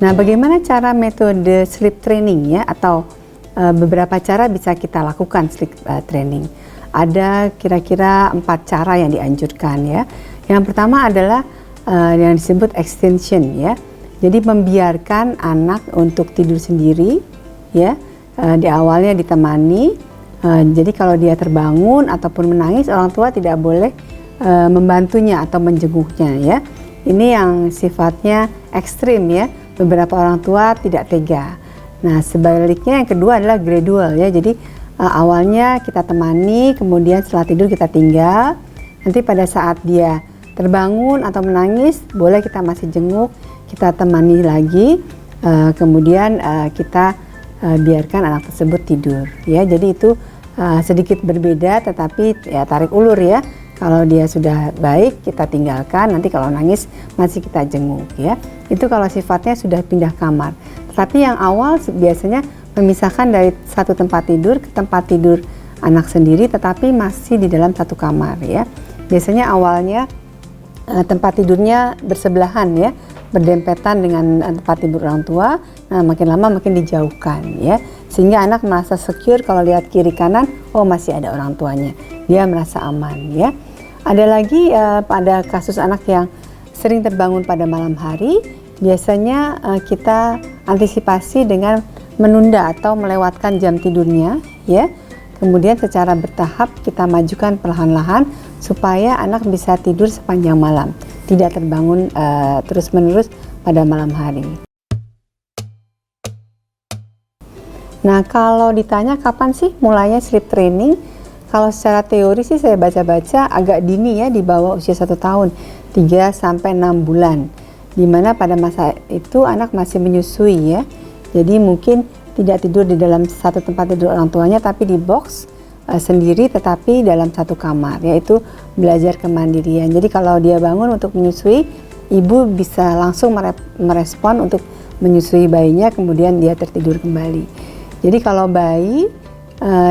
Nah, bagaimana cara metode sleep training ya, atau beberapa cara bisa kita lakukan sleep training. Ada kira-kira 4 cara yang dianjurkan ya. Yang pertama adalah yang disebut extension ya. Jadi membiarkan anak untuk tidur sendiri ya. Di awalnya ditemani. Jadi kalau dia terbangun ataupun menangis, orang tua tidak boleh membantunya atau menjenguknya ya. Ini yang sifatnya ekstrim ya. Beberapa orang tua tidak tega. Nah, sebaliknya yang kedua adalah gradual ya. Jadi awalnya kita temani, kemudian setelah tidur kita tinggal. Nanti pada saat dia terbangun atau menangis, boleh kita masih jenguk, kita temani lagi. Kemudian kita biarkan anak tersebut tidur ya. Jadi itu sedikit berbeda, tetapi ya tarik ulur ya. Kalau dia sudah baik, kita tinggalkan. Nanti kalau nangis, masih kita jenguk ya. Itu kalau sifatnya sudah pindah kamar. Tapi yang awal biasanya memisahkan dari satu tempat tidur ke tempat tidur anak sendiri, tetapi masih di dalam satu kamar ya. Biasanya awalnya tempat tidurnya bersebelahan ya, berdempetan dengan tempat tidur orang tua. Nah, makin lama makin dijauhkan ya, sehingga anak merasa secure kalau lihat kiri kanan, oh masih ada orang tuanya, dia merasa aman ya. Ada lagi pada kasus anak yang sering terbangun pada malam hari, biasanya kita antisipasi dengan menunda atau melewatkan jam tidurnya ya. Kemudian secara bertahap kita majukan perlahan-lahan supaya anak bisa tidur sepanjang malam, tidak terbangun terus-menerus pada malam hari. Nah, kalau ditanya kapan sih mulainya sleep training? Kalau secara teori sih saya baca-baca agak dini ya, di bawah usia 1 tahun, 3 sampai 6 bulan. Dimana pada masa itu anak masih menyusui ya. Jadi mungkin tidak tidur di dalam satu tempat tidur orang tuanya, tapi di box sendiri tetapi dalam satu kamar, yaitu belajar kemandirian. Jadi kalau dia bangun untuk menyusui, ibu bisa langsung merespon untuk menyusui bayinya, kemudian dia tertidur kembali. Jadi kalau bayi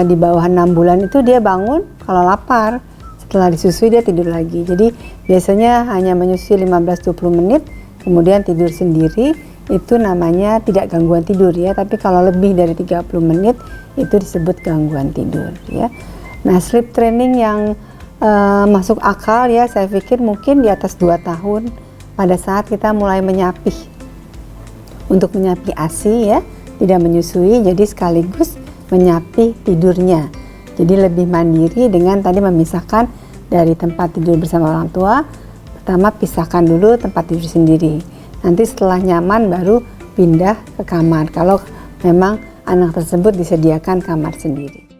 di bawah 6 bulan itu dia bangun kalau lapar, setelah disusui dia tidur lagi. Jadi biasanya hanya menyusui 15-20 menit, kemudian tidur sendiri. Itu namanya tidak gangguan tidur ya, tapi kalau lebih dari 30 menit itu disebut gangguan tidur ya. Nah, sleep training yang masuk akal ya, saya pikir mungkin di atas 2 tahun pada saat kita mulai menyapih. Untuk menyapih ASI ya, tidak menyusui, jadi sekaligus menyapih tidurnya. Jadi lebih mandiri dengan tadi memisahkan dari tempat tidur bersama orang tua. Pertama pisahkan dulu tempat tidur sendiri. Nanti setelah nyaman baru pindah ke kamar kalau memang anak tersebut disediakan kamar sendiri.